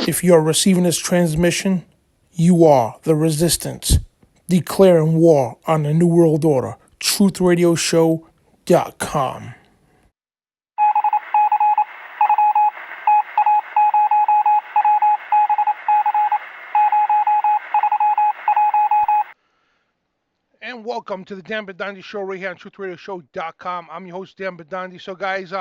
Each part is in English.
If you are receiving this transmission, you are the resistance, declaring war on the New World Order. TruthRadioShow.com. And welcome to the Dan Bidondi Show right here on TruthRadioShow.com. I'm your host, Dan Bidondi. So, guys,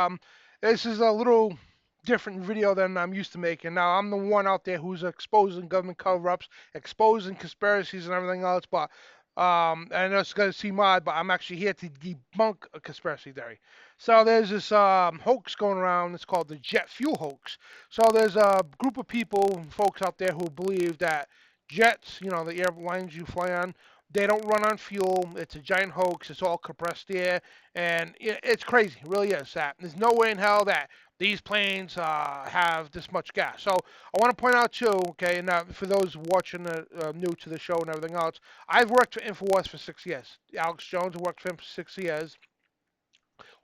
this is a little different video than I'm used to making. Now, I'm the one out there who's exposing government cover-ups, exposing conspiracies and everything else. But I know it's going to seem odd, but I'm actually here to debunk a conspiracy theory. So there's this hoax going around. It's called the jet fuel hoax. So there's a group of people, folks out there who believe that jets, the airlines you fly on, they don't run on fuel. It's a giant hoax. It's all compressed air, and it's crazy. It really is that. There's no way in hell that these planes have this much gas. So I want to point out too, okay, and for those watching new to the show and everything else, I've worked for InfoWars for 6 years. Alex Jones worked for him for 6 years.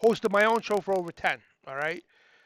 Hosted my own show for over 10. All right.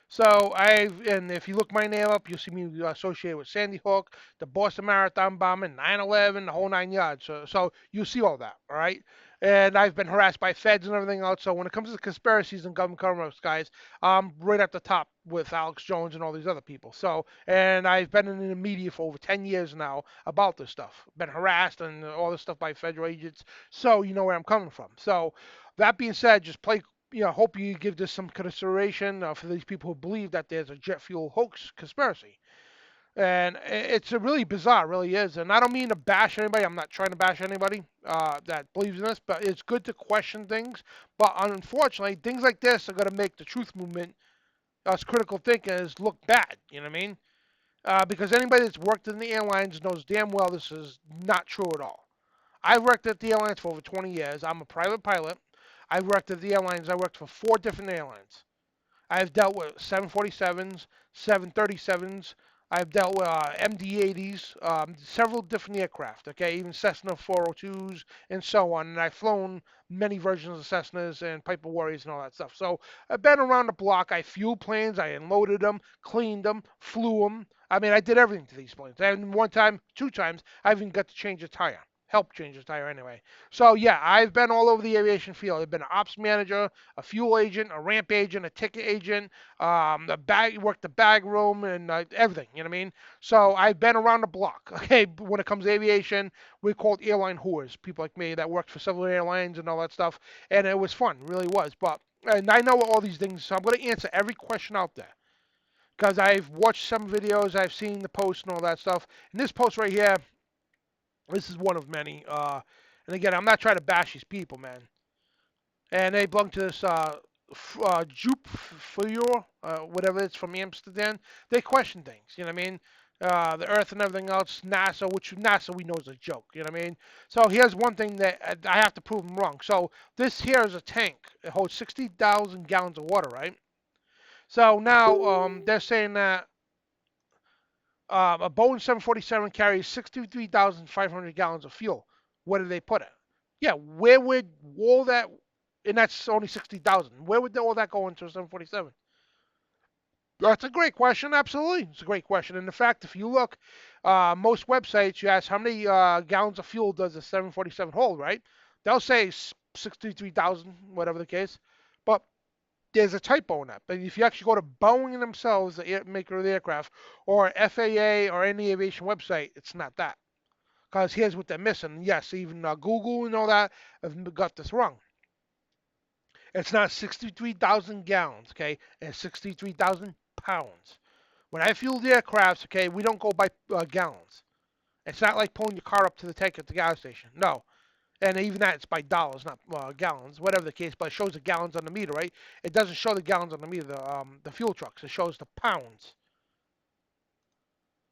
So and if you look my name up, you'll see me associated with Sandy Hook, the Boston Marathon bombing, 9/11, the whole 9 yards. So you'll see all that, all right? And I've been harassed by feds and everything else. So when it comes to conspiracies and government cover-ups, guys, I'm right at the top with Alex Jones and all these other people. So, and I've been in the media for over 10 years now about this stuff. Been harassed and all this stuff by federal agents. So you know where I'm coming from. So that being said, just play hope you give this some consideration for these people who believe that there's a jet fuel hoax conspiracy. And it's a really bizarre, really is. And I don't mean to bash anybody. I'm not trying to bash anybody that believes in this, but it's good to question things. But unfortunately, things like this are going to make the truth movement, us critical thinkers, look bad. You know what I mean? Because anybody that's worked in the airlines knows damn well this is not true at all. I've worked at the airlines for over 20 years. I'm a private pilot. I've worked at the airlines. I worked for 4 different airlines. I've dealt with 747s, 737s. I've dealt with MD-80s, several different aircraft, okay, even Cessna 402s and so on. And I've flown many versions of Cessnas and Piper Warriors and all that stuff. So I've been around the block. I fueled planes. I unloaded them, cleaned them, flew them. I mean, I did everything to these planes. And one time, 2 times, I even got to change a tire. Help change the tire anyway. So yeah, I've been all over the aviation field. I've been an ops manager, a fuel agent, a ramp agent, a ticket agent, worked the bag room, and everything. You know what I mean? So I've been around the block. Okay, when it comes to aviation, we're called airline whores. People like me that worked for several airlines and all that stuff, and it was fun, really was. But and I know all these things, so I'm going to answer every question out there because I've watched some videos, I've seen the posts and all that stuff. And this post right here, this is one of many. And again, I'm not trying to bash these people, man. And they belong to this Joop Fuyur, whatever it's from Amsterdam. They question things, you know what I mean? The Earth and everything else, NASA, which NASA we know is a joke, you know what I mean? So here's one thing that I have to prove them wrong. So this here is a tank. It holds 60,000 gallons of water, right? So now they're saying that a Boeing 747 carries 63,500 gallons of fuel. Where did they put it? Yeah, where would all that, and that's only 60,000. Where would all that go into a 747? That's a great question. Absolutely. It's a great question. And in fact, if you look, most websites, you ask how many gallons of fuel does a 747 hold, right? They'll say 63,000, whatever the case. But there's a typo in that. But if you actually go to Boeing themselves, the maker of the aircraft, or FAA or any aviation website, it's not that. Because here's what they're missing. Yes, even Google and all that have got this wrong. It's not 63,000 gallons, okay? It's 63,000 pounds. When I fuel the aircrafts, okay, we don't go by gallons. It's not like pulling your car up to the tank at the gas station. No. And even that, it's by dollars, not gallons, whatever the case, but it shows the gallons on the meter, right? It doesn't show the gallons on the meter, the fuel trucks. It shows the pounds.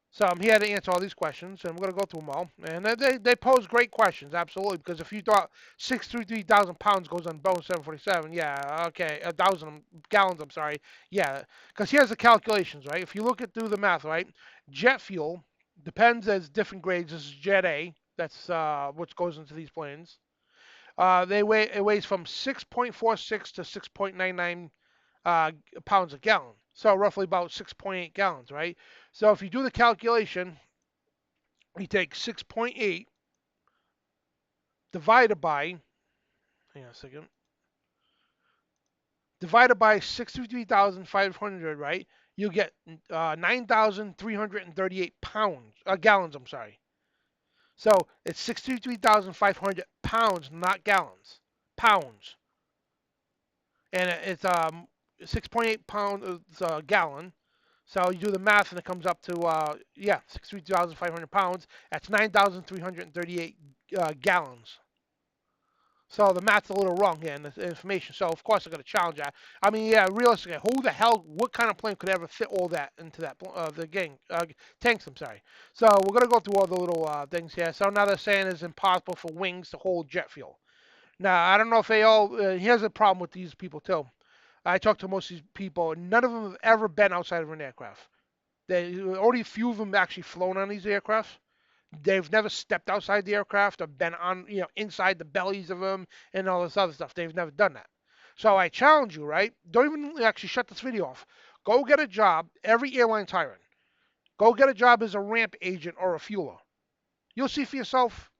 So I'm here to answer all these questions, and I'm going to go through them all. And they pose great questions, absolutely, because if you thought 63,000 pounds goes on Boeing 747, yeah, okay, 1,000 gallons, I'm sorry, yeah, because here's the calculations, right? If you look at through the math, right, jet fuel depends as different grades. This is Jet A, that's what goes into these planes. It weighs from 6.46 to 6.99 uh, pounds a gallon. So roughly about 6.8 gallons, right? So if you do the calculation, you take 6.8 divided by, hang on a second, divided by 63,500, right? You get 9,338 pounds, gallons, I'm sorry. So it's 63,500 pounds, not gallons, pounds. And it's 6.8 pounds a gallon. So you do the math and it comes up to, 63,500 pounds. That's 9,338 gallons. So the math's a little wrong here in the information. So of course I'm going to challenge that. I mean, yeah, realistically, who the hell, what kind of plane could ever fit all that into that the tanks? I'm sorry. So we're going to go through all the little things here. So now they're saying it's impossible for wings to hold jet fuel. Now I don't know if they all. Here's a problem with these people too. I talked to most of these people. None of them have ever been outside of an aircraft. Only a few of them actually flown on these aircraft. They've never stepped outside the aircraft or been on, inside the bellies of them and all this other stuff. They've never done that. So I challenge you, right? Don't even actually shut this video off. Go get a job. Every airline's hiring. Go get a job as a ramp agent or a fueler. You'll see for yourself.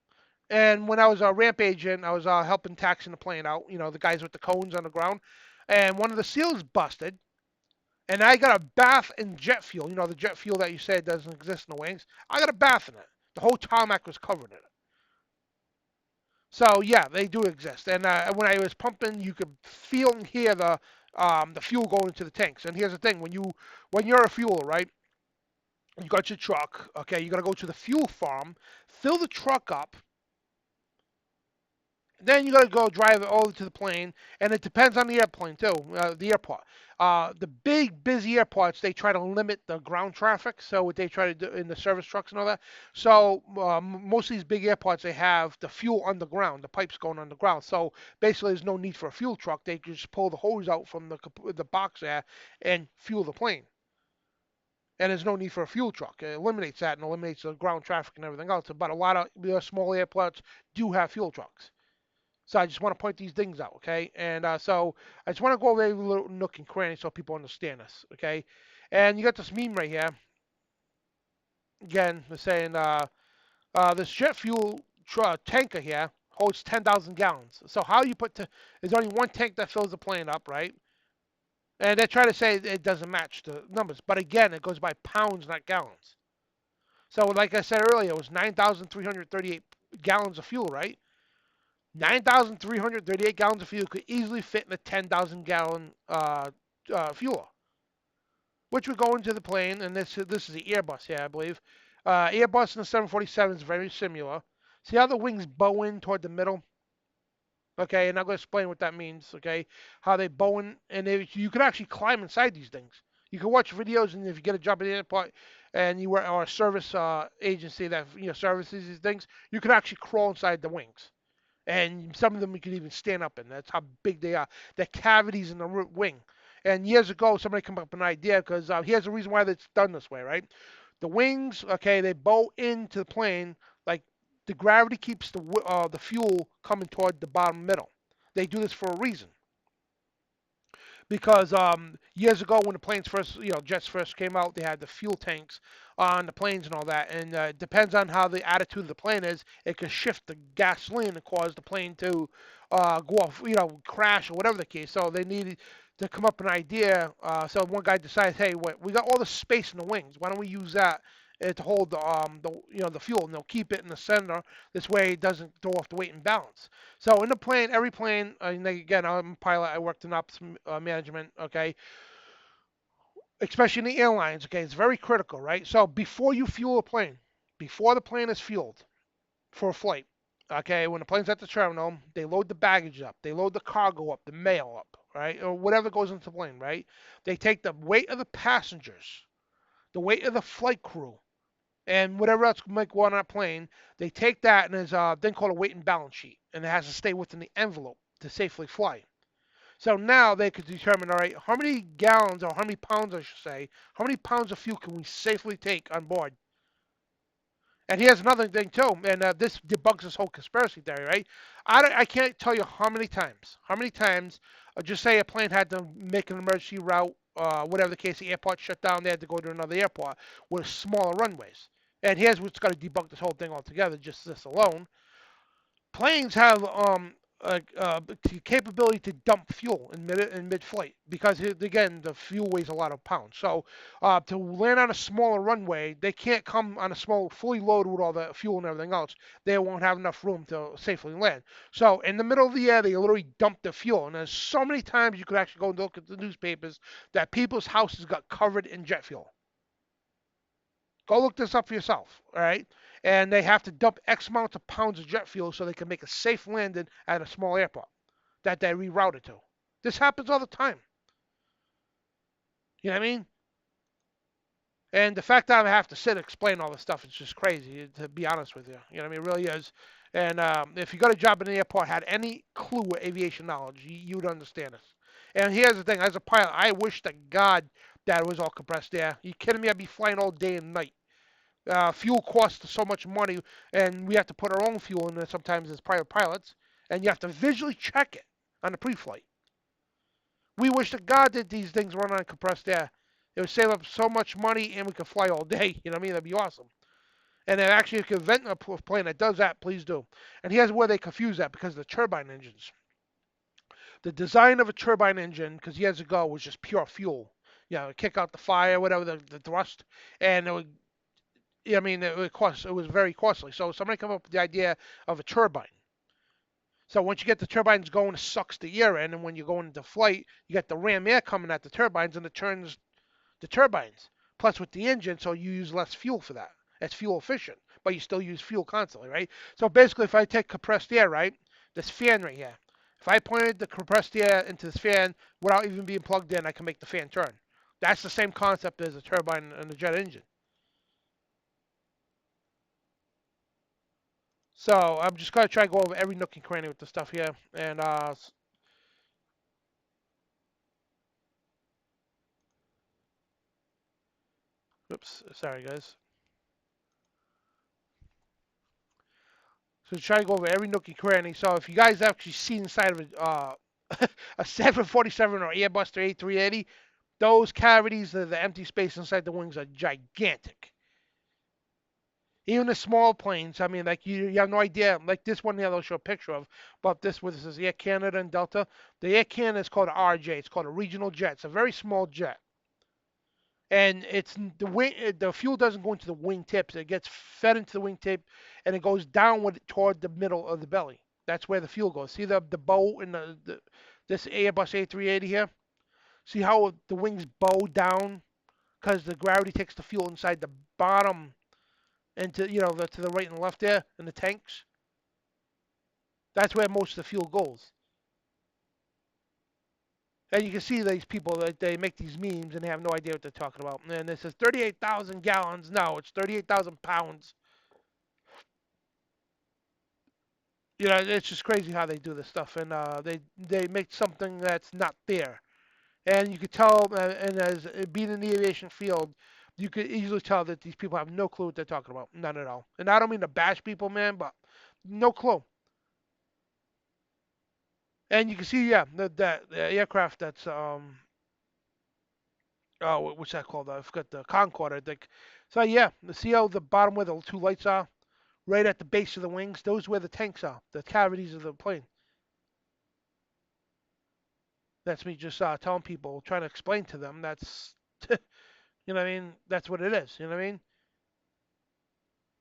And when I was a ramp agent, I was helping taxing the plane out. The guys with the cones on the ground. And one of the seals busted. And I got a bath in jet fuel. The jet fuel that you said doesn't exist in the wings. I got a bath in it. The whole tarmac was covered in it. So yeah, they do exist. And when I was pumping, you could feel and hear the fuel going into the tanks. And here's the thing: when you're a fueler, right? You got your truck. Okay, you got to go to the fuel farm, fill the truck up. Then you got to go drive it over to the plane, and it depends on the airplane too, the airport. The big busy airports, they try to limit the ground traffic. So what they try to do in the service trucks and all that. So most of these big airports, they have the fuel underground, the pipes going underground. So basically, there's no need for a fuel truck. They just pull the hose out from the box there and fuel the plane. And there's no need for a fuel truck. It eliminates that and eliminates the ground traffic and everything else. But a lot of small airports do have fuel trucks. So I just want to point these things out, okay? And so I just want to go over a little nook and cranny so people understand this, okay? And you got this meme right here. Again, they're saying this jet fuel tanker here holds 10,000 gallons. So how you there's only one tank that fills the plane up, right? And they try to say it doesn't match the numbers. But again, it goes by pounds, not gallons. So like I said earlier, it was 9,338 gallons of fuel, right? 9,338 gallons of fuel could easily fit in a 10,000 gallon fuel, which would go into the plane. And this is the Airbus here, I believe. Airbus and the 747 is very similar. See how the wings bow in toward the middle? Okay, and I'm going to explain what that means, okay? How they bow in, and you can actually climb inside these things. You can watch videos, and if you get a job at the airport and you work or a service agency that services these things, you can actually crawl inside the wings. And some of them you can even stand up in. That's how big they are. They're cavities in the wing. And years ago, somebody came up with an idea because here's the reason why it's done this way, right? The wings, okay, they bow into the plane like the gravity keeps the fuel coming toward the bottom middle. They do this for a reason because years ago when the planes first, jets first came out, they had the fuel tanks on the planes and all that, and it depends on how the attitude of the plane is, it can shift the gasoline and cause the plane to go off, crash or whatever the case. So they needed to come up with an idea. So one guy decides, hey, we got all the space in the wings. Why don't we use that? To hold the fuel, and they'll keep it in the center. This way, it doesn't throw off the weight and balance. So in the plane, every plane, and again, I'm a pilot. I worked in ops management. Okay, especially in the airlines. Okay, it's very critical, right? So before you fuel a plane, before the plane is fueled for a flight, okay, when the plane's at the terminal, they load the baggage up, they load the cargo up, the mail up, right, or whatever goes into the plane, right? They take the weight of the passengers, the weight of the flight crew, and whatever else might go on that plane, they take that and there's a thing called a weight and balance sheet, and it has to stay within the envelope to safely fly. So now they could determine, all right, how many gallons or how many pounds, I should say, how many pounds of fuel can we safely take on board? And here's another thing too, and this debunks this whole conspiracy theory, right? I can't tell you how many times, just say a plane had to make an emergency route, whatever the case, the airport shut down, they had to go to another airport with smaller runways. And here's what's going to debunk this whole thing altogether, just this alone. Planes have the capability to dump fuel in mid flight because again the fuel weighs a lot of pounds. So to land on a smaller runway, they can't come on a small fully loaded with all the fuel and everything else. They won't have enough room to safely land. So in the middle of the air, they literally dump the fuel. And there's so many times you could actually go and look at the newspapers that people's houses got covered in jet fuel. Go look this up for yourself, all right? And they have to dump X amount of pounds of jet fuel so they can make a safe landing at a small airport that they rerouted to. This happens all the time. You know what I mean? And the fact that I have to sit and explain all this stuff is just crazy, to be honest with you. You know what I mean? It really is. And if you got a job in the airport, had any clue with aviation knowledge, you'd understand this. And here's the thing: as a pilot, I wish to God that it was all compressed air. You kidding me? I'd be flying all day and night. Fuel costs so much money, and we have to put our own fuel in there sometimes as private pilots, and you have to visually check it on the pre-flight. We wish to God that these things run on compressed air. It would save up so much money, and we could fly all day. You know what I mean? That'd be awesome. And then actually, if you could invent a plane that does that, please do. And here's where they confuse that because of the turbine engines. The design of a turbine engine, because years ago was just pure fuel. You know, kick out the fire, whatever the thrust, and it would I mean, it was very costly. So somebody come up with the idea of a turbine. So once you get the turbines going, it sucks the air in, and when you go into flight, you get the ram air coming at the turbines, and it turns the turbines. Plus with the engine, so you use less fuel for that. It's fuel efficient, but you still use fuel constantly, right? So basically, if I take compressed air, right, this fan right here, if I pointed the compressed air into this fan without even being plugged in, I can make the fan turn. That's the same concept as a turbine and a jet engine. So I'm just gonna try to go over every nook and cranny with the stuff here, and oops, sorry guys. So try to go over every nook and cranny. So if you guys actually see inside of a 747 or Airbus or A380, those cavities, the empty space inside the wings are gigantic. Even the small planes, I mean, like you have no idea. Like this one here, they'll show a picture of. But this, what this is Air Canada and Delta. The Air Canada is called a RJ. It's called a regional jet. It's a very small jet. And it's the wing. The fuel doesn't go into the wing tips. It gets fed into the wing tip, and it goes downward toward the middle of the belly. That's where the fuel goes. See the bow in the this Airbus A380 here. See how the wings bow down because the gravity takes the fuel inside the bottom into to the right and left there in the tanks. That's where most of the fuel goes. And you can see these people that they make these memes and they have no idea what they're talking about. And it says 38,000 gallons. No, it's 38,000 pounds. It's just crazy how they do this stuff, and they make something that's not there. And you could tell, and as being in the aviation field, you could easily tell that these people have no clue what they're talking about, none at all. And I don't mean to bash people, man, but no clue. And you can see, yeah, the aircraft that's oh, what's that called? I forgot, the Concorde, I think. So yeah, see how the bottom where the two lights are, right at the base of the wings, those are where the tanks are, the cavities of the plane. That's me just telling people, trying to explain to them. That's, you know what I mean? That's what it is. You know what I mean?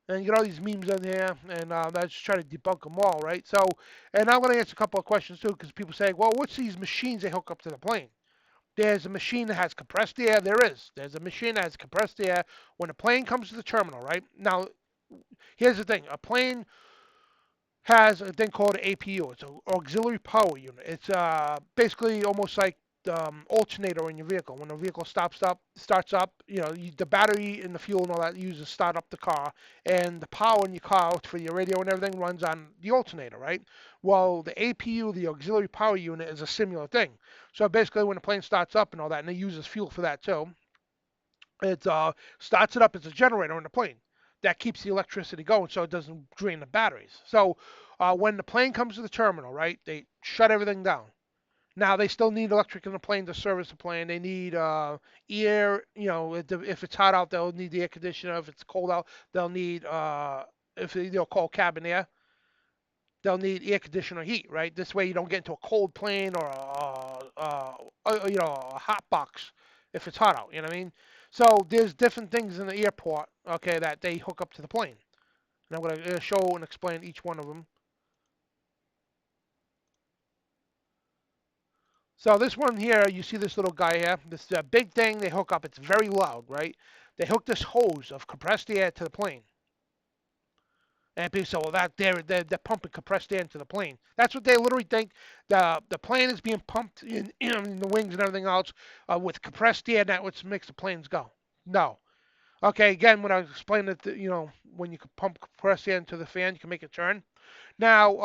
And you get all these memes in here, and I just try to debunk them all, right? So, and I'm going to answer a couple of questions too, because people say, well, what's these machines they hook up to the plane? There's a machine that has compressed air. There is. There's a machine that has compressed air when a plane comes to the terminal, right? Now, here's the thing: a plane has a thing called an APU. It's an auxiliary power unit. It's basically almost like alternator in your vehicle. When the vehicle starts up, the battery and the fuel and all that uses start up the car, and the power in your car for your radio and everything runs on the alternator, right? Well, the APU, the auxiliary power unit, is a similar thing. So basically, when the plane starts up and all that, and it uses fuel for that too, it starts it up as a generator in the plane. that keeps the electricity going so it doesn't drain the batteries. So when the plane comes to the terminal, right, they shut everything down. Now they still need electric in the plane to service the plane. They need air. If it's hot out, they'll need the air conditioner. If it's cold out, they'll need if they'll call cabin air. They'll need air conditioner heat, right? This way you don't get into a cold plane or a hot box if it's hot out. You know what I mean? So there's different things in the airport, okay, that they hook up to the plane. And I'm going to show and explain each one of them. So this one here, you see this little guy here, this big thing they hook up. It's very loud, right? They hook this hose of compressed air to the plane. And people say, well, they're pumping compressed air into the plane. That's what they literally think. The plane is being pumped in the wings and everything else with compressed air, and that's what makes the planes go. No. Okay, again, when I was explaining that, when you can pump compressed air into the fan, you can make it turn. Now,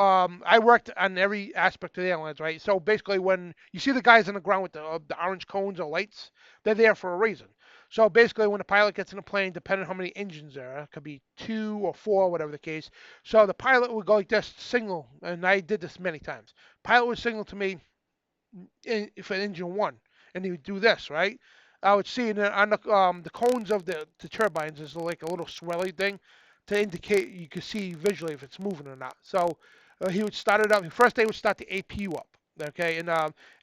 I worked on every aspect of the airlines, right? So basically, when you see the guys on the ground with the orange cones or lights, they're there for a reason. So basically, when the pilot gets in a plane, depending on how many engines there are, it could be 2 or 4, whatever the case. So the pilot would go like this, signal, and I did this many times. Pilot would signal to me for engine one, and he would do this, right? I would see on the cones of the turbines is like a little swirly thing to indicate you could see visually if it's moving or not. So he would start it up. First, they would start the APU up. Okay, and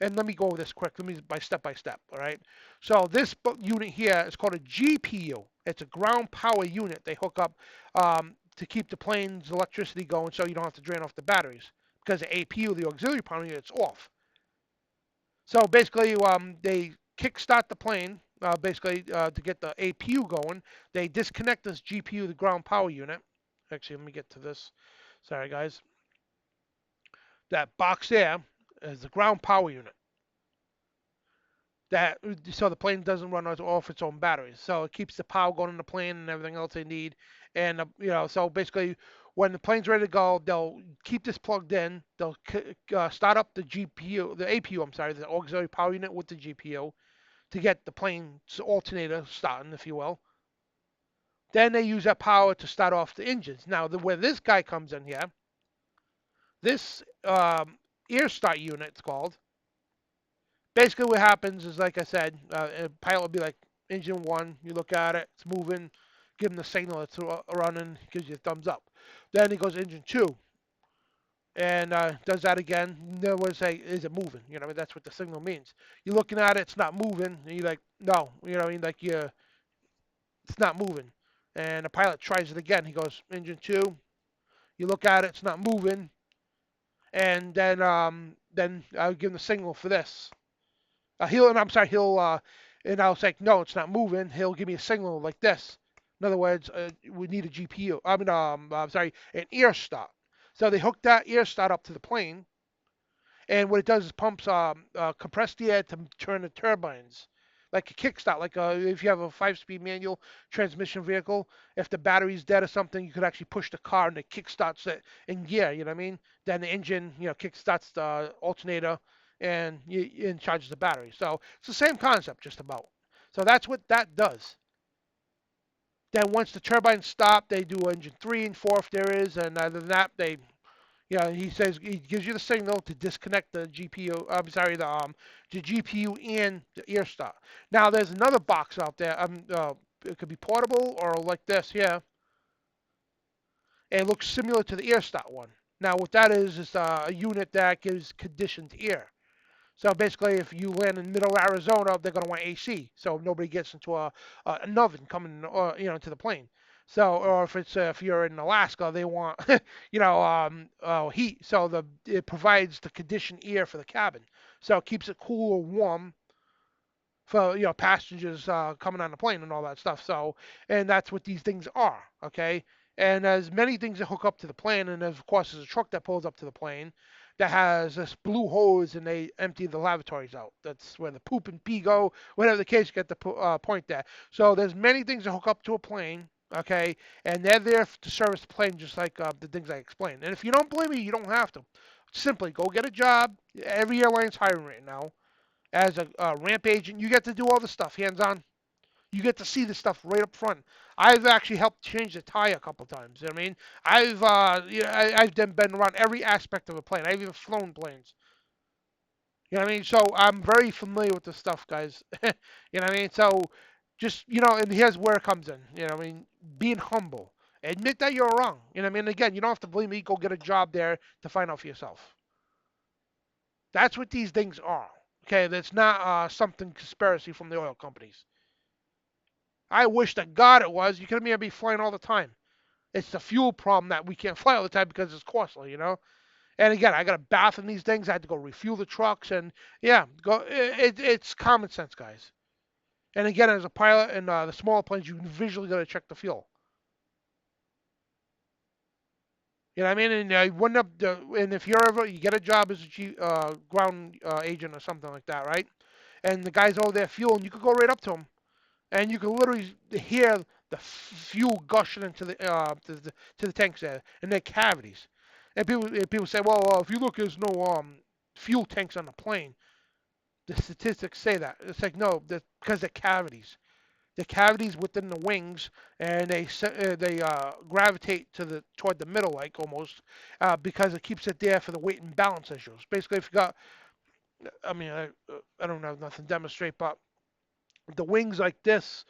let me go over this quick. Let me by step. All right. So this unit here is called a GPU. It's a ground power unit they hook up to keep the plane's electricity going, so you don't have to drain off the batteries because the APU, the auxiliary power unit, it's off. So basically, they kickstart the plane, to get the APU going. They disconnect this GPU, the ground power unit. Actually, let me get to this. Sorry, guys. That box there is the ground power unit. That so the plane doesn't run off its own batteries. So it keeps the power going in the plane and everything else they need. And so basically, when the plane's ready to go, they'll keep this plugged in. They'll start up the GPU, the APU. I'm sorry, the auxiliary power unit with the GPU to get the plane's alternator starting, if you will. Then they use that power to start off the engines. Now, where this guy comes in here, this air start unit, it's called. Basically, what happens is, like I said, a pilot will be like, engine one, you look at it, it's moving, give him the signal it's running, gives you a thumbs up. Then he goes engine two, and does that again. Then would say, is it moving? You know, that's what the signal means. You're looking at it, it's not moving, and you're like, no, like it's not moving. And the pilot tries it again. He goes, engine two. You look at it, it's not moving. And then I'll give him the signal for this. And I'll say, no, it's not moving. He'll give me a signal like this. In other words, we need a GPU. I'm sorry, an ear start. So they hook that ear start up to the plane, and what it does is pumps compressed air to turn the turbines, like a kickstart. Like if you have a 5-speed manual transmission vehicle, if the battery's dead or something, you could actually push the car and it kickstarts it in gear. You know what I mean? Then the engine, kickstarts the alternator and charges the battery. So it's the same concept, just about. So that's what that does. Then once the turbines stop, they do engine 3 and 4 if there is, and other than that, he says he gives you the signal to disconnect the GPU. I'm sorry, the GPU and the ear start. Now there's another box out there. It could be portable or like this here, and it looks similar to the ear start one. Now what that is a unit that gives conditioned air. So basically, if you land in middle Arizona, they're going to want AC, so nobody gets into an oven coming, into the plane. So, or if you're in Alaska, they want, heat. So it provides the conditioned air for the cabin, so it keeps it cool or warm for passengers coming on the plane and all that stuff. So, and that's what these things are, okay? And there's many things that hook up to the plane, and of course there's a truck that pulls up to the plane that has this blue hose, and they empty the lavatories out. That's where the poop and pee go, whatever the case. You get the point there. So there's many things that hook up to a plane, okay, and they're there to service the plane, just like the things I explained. And if you don't believe me, you don't have to. Simply go get a job. Every airline's hiring right now as a ramp agent. You get to do all the stuff hands on. You get to see the stuff right up front. I've actually helped change the tire a couple times. You know what I mean? I've been around every aspect of a plane. I've even flown planes. You know what I mean? So I'm very familiar with this stuff, guys. You know what I mean? So just, and here's where it comes in. You know what I mean? Being humble. Admit that you're wrong. You know what I mean? Again, you don't have to believe me. Go get a job there to find out for yourself. That's what these things are. Okay, that's not something conspiracy from the oil companies. I wish to God it was. You could be flying all the time. It's the fuel problem that we can't fly all the time because it's costly. And again, I got a bath in these things. I had to go refuel the trucks, and yeah, it's common sense, guys. And again, as a pilot in the smaller planes, you visually got to check the fuel. You know what I mean? And and if you get a job as a ground agent or something like that, right? And the guys over there fuel, and you could go right up to them, and you can literally hear the fuel gushing into the tanks there and their cavities. And people say, well, if you look, there's no fuel tanks on the plane. The statistics say that. It's like no, because the cavities. The cavities within the wings, and they gravitate toward the middle, like almost, because it keeps it there for the weight and balance issues. Basically, if you got, I mean, I don't have nothing to demonstrate, but the wings like this,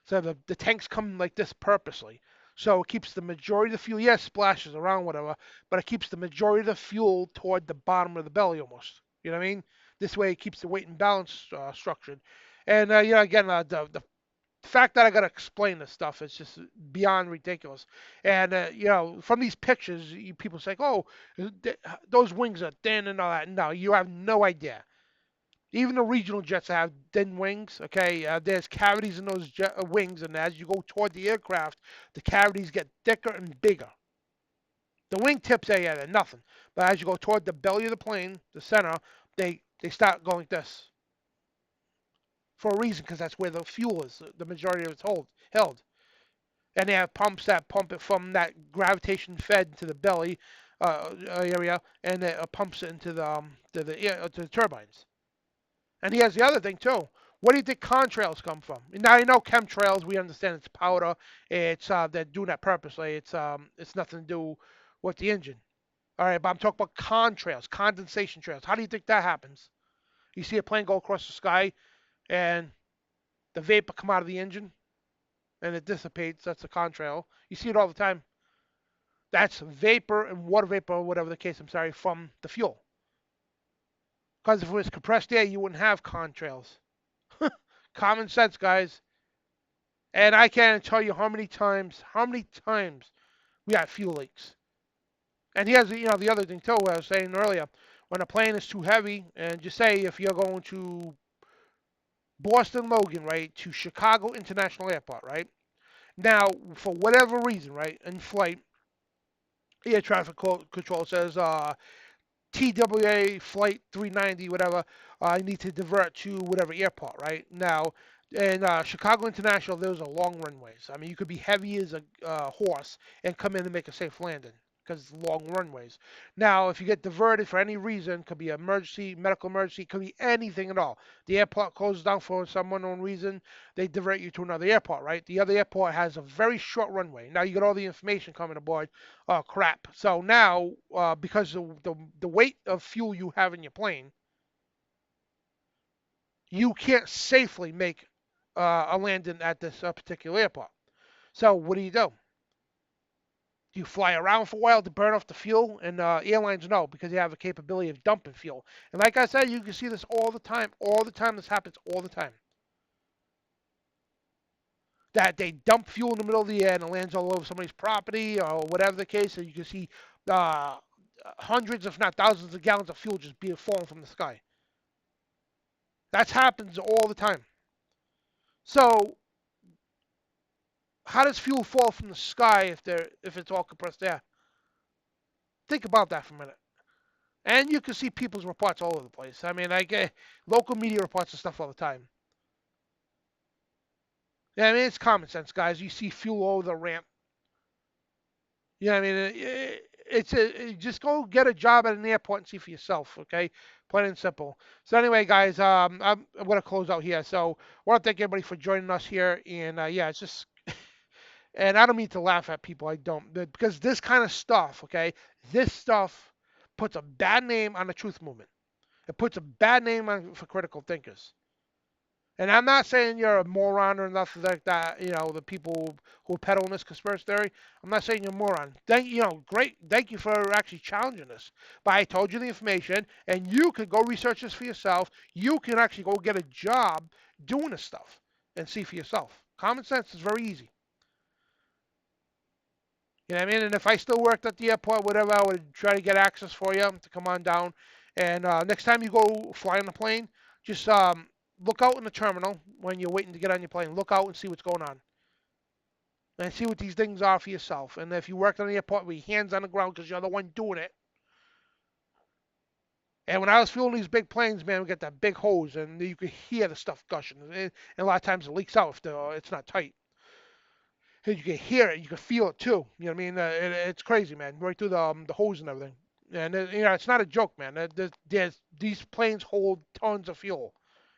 so the tanks come like this purposely. So it keeps the majority of the fuel, yes, splashes around, whatever, but it keeps the majority of the fuel toward the bottom of the belly almost. You know what I mean? This way it keeps the weight and balance structured. And, again, the fact that I got to explain this stuff is just beyond ridiculous. And, from these pictures, people say, oh, those wings are thin and all that. No, you have no idea. Even the regional jets have thin wings. Okay, there's cavities in those wings, and as you go toward the aircraft, the cavities get thicker and bigger. The wingtips, yeah, they're nothing. But as you go toward the belly of the plane, the center, they start going like this for a reason, because that's where the fuel is. The majority of it's held, and they have pumps that pump it from that gravitation fed to the belly area, and it pumps it into to the turbines. And he has the other thing too. Where do you think contrails come from? Now I know chemtrails. We understand it's powder. It's they're doing that purposely. It's nothing to do with the engine. All right, but I'm talking about contrails, condensation trails. How do you think that happens? You see a plane go across the sky, and the vapor come out of the engine, and it dissipates. That's a contrail. You see it all the time. That's vapor and water vapor, or whatever the case. I'm sorry, from the fuel. Because if it was compressed air, you wouldn't have contrails. Common sense, guys. And I can't tell you how many times we have fuel leaks. And here's the other thing too. What I was saying earlier, when a plane is too heavy, and just say if you're going to Boston Logan, right, to Chicago International Airport, right. Now, for whatever reason, right, in flight, air traffic control says TWA flight 390, whatever, I need to divert to whatever airport, right? Now, in Chicago International, those are long runways. I mean, you could be heavy as a horse and come in and make a safe landing because it's long runways. Now, if you get diverted for any reason, could be emergency, medical emergency, could be anything at all. The airport closes down for some unknown reason, they divert you to another airport, right? The other airport has a very short runway. Now you get all the information coming aboard. Oh crap! So now, because of the weight of fuel you have in your plane, you can't safely make a landing at this particular airport. So what do? Do you fly around for a while to burn off the fuel? And airlines know because they have a capability of dumping fuel. And like I said, you can see this all the time. All the time, this happens all the time. That they dump fuel in the middle of the air and it lands all over somebody's property or whatever the case. And you can see uh, hundreds, if not thousands, of gallons of fuel just being falling from the sky. That happens all the time. So how does fuel fall from the sky if it's all compressed air? Think about that for a minute. And you can see people's reports all over the place. I mean, like local media reports and stuff all the time. Yeah, I mean, it's common sense, guys. You see fuel over the ramp. You know what I mean? Just go get a job at an airport and see for yourself, okay? Plain and simple. So anyway, guys, I'm gonna close out here. So I want to thank everybody for joining us here, and yeah, it's just And I don't mean to laugh at people. I don't, because this kind of stuff, okay, this stuff puts a bad name on the truth movement. It puts a bad name on for critical thinkers. And I'm not saying you're a moron or nothing like that. You know, the people who are peddling this conspiracy theory. I'm not saying you're a moron. Great. Thank you for actually challenging this. But I told you the information, and you can go research this for yourself. You can actually go get a job doing this stuff and see for yourself. Common sense is very easy. You know what I mean? And if I still worked at the airport, whatever, I would try to get access for you to come on down. And next time you go fly on the plane, just look out in the terminal when you're waiting to get on your plane. Look out and see what's going on. And see what these things are for yourself. And if you worked on the airport with your hands on the ground because you're the one doing it. And when I was fueling these big planes, man, we got that big hose, and you could hear the stuff gushing. And a lot of times it leaks out if it's not tight. You can hear it, you can feel it too. You know what I mean? It's crazy, man. Right through the hose and everything. And it's not a joke, man. These planes hold tons of fuel,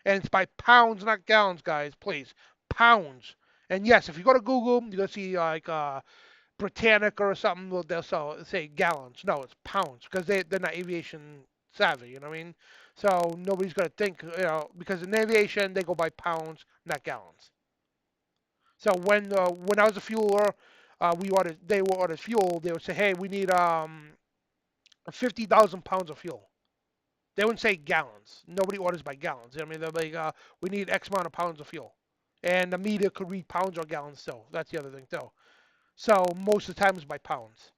and it's by pounds, not gallons, guys. Please, pounds. And yes, if you go to Google, you're gonna see like Britannica or something. They'll say gallons. No, it's pounds because they're not aviation savvy. You know what I mean? So nobody's gonna think, because in aviation they go by pounds, not gallons. So when I was a fueler, they would order fuel. They would say, hey, we need 50,000 pounds of fuel. They wouldn't say gallons. Nobody orders by gallons. I mean, they're like, we need X amount of pounds of fuel. And the meter could read pounds or gallons still. That's the other thing too. So most of the time it's by pounds.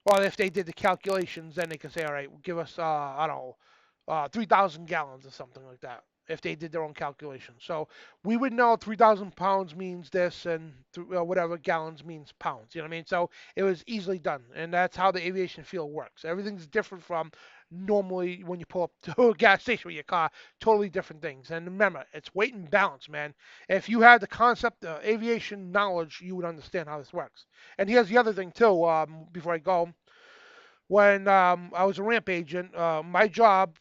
Well, if they did the calculations, then they could say, all right, give us, I don't know, 3,000 gallons or something like that, if they did their own calculations. So we would know 3,000 pounds means this, and whatever gallons means pounds. You know what I mean? So it was easily done, and that's how the aviation field works. Everything's different from normally when you pull up to a gas station with your car. Totally different things. And remember, it's weight and balance, man. If you had the concept of aviation knowledge, you would understand how this works. And here's the other thing too. Before I go, when I was a ramp agent, my job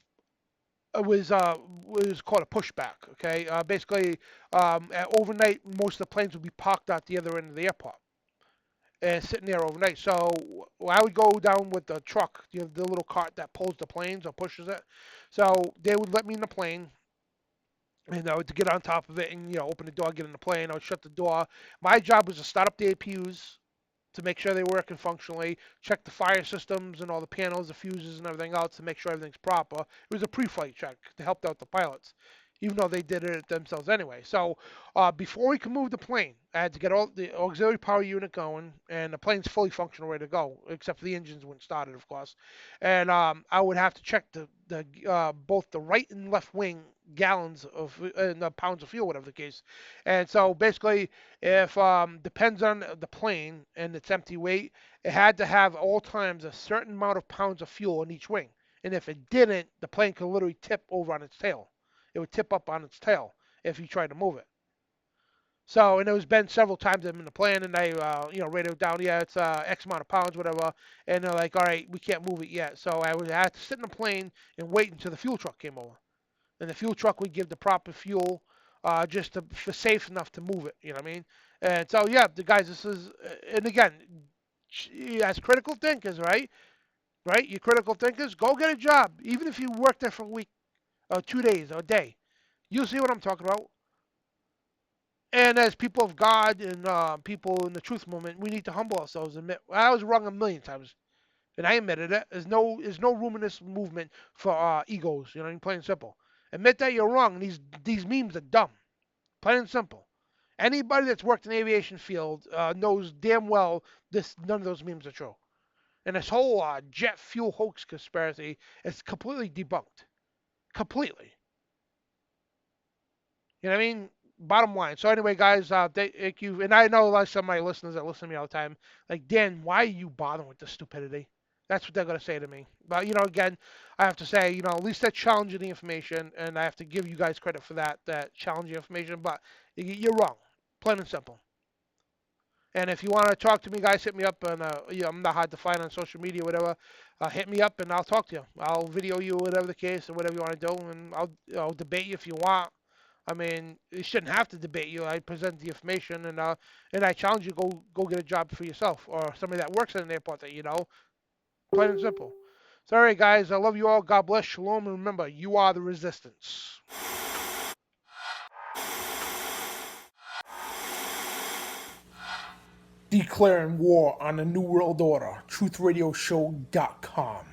was called a pushback. Okay, basically, overnight, most of the planes would be parked at the other end of the airport and sitting there overnight. So I would go down with the truck, the little cart that pulls the planes or pushes it. So they would let me in the plane. And I would to get on top of it and open the door, get in the plane. I would shut the door. My job was to start up the APUs, to make sure they were working functionally, check the fire systems and all the panels, the fuses and everything else to make sure everything's proper. It was a pre-flight check to help out the pilots, even though they did it themselves anyway. So before we could move the plane, I had to get all the auxiliary power unit going, and the plane's fully functional, ready to go, except for the engines weren't started, of course. And I would have to check the both the right and left wing gallons of and pounds of fuel, whatever the case. And so basically, if depends on the plane and its empty weight, it had to have all times a certain amount of pounds of fuel in each wing. And if it didn't, the plane could literally tip over on its tail. It would tip up on its tail if you tried to move it. So, and it was been several times I'm in the plane, and they, radioed down, yeah, it's X amount of pounds, whatever. And they're like, all right, we can't move it yet. So I had to sit in the plane and wait until the fuel truck came over. And the fuel truck would give the proper fuel, just for safe enough to move it. You know what I mean? And so, yeah, the guys, this is, and again, as critical thinkers, right? Right? You critical thinkers, go get a job, even if you work there for a week, or 2 days, or a day. You'll see what I'm talking about. And as people of God and people in the truth movement, we need to humble ourselves. And admit I was wrong a million times, and I admitted it. There's no room in this movement for egos. You know, what I mean? Plain and simple. Admit that you're wrong. These memes are dumb. Plain and simple. Anybody that's worked in the aviation field knows damn well none of those memes are true. And this whole jet fuel hoax conspiracy is completely debunked. Completely. You know what I mean? Bottom line. So anyway, guys, thank you. And I know a lot of some of my listeners that listen to me all the time, like, Dan, why are you bothering with this stupidity? That's what they're gonna say to me. But again, I have to say, at least they're challenging the information, and I have to give you guys credit for that challenging information. But you're wrong, plain and simple. And if you want to talk to me, guys, hit me up. And I'm not hard to find on social media, whatever. Hit me up, and I'll talk to you. I'll video you, whatever the case, or whatever you want to do, and I'll debate you if you want. I mean, you shouldn't have to debate you. I present the information, and I challenge you to go get a job for yourself, or somebody that works at an airport that you know. Plain and simple. So, all right, guys, I love you all. God bless. Shalom, and remember, you are the resistance. Declaring war on the New World Order. TruthRadioShow.com.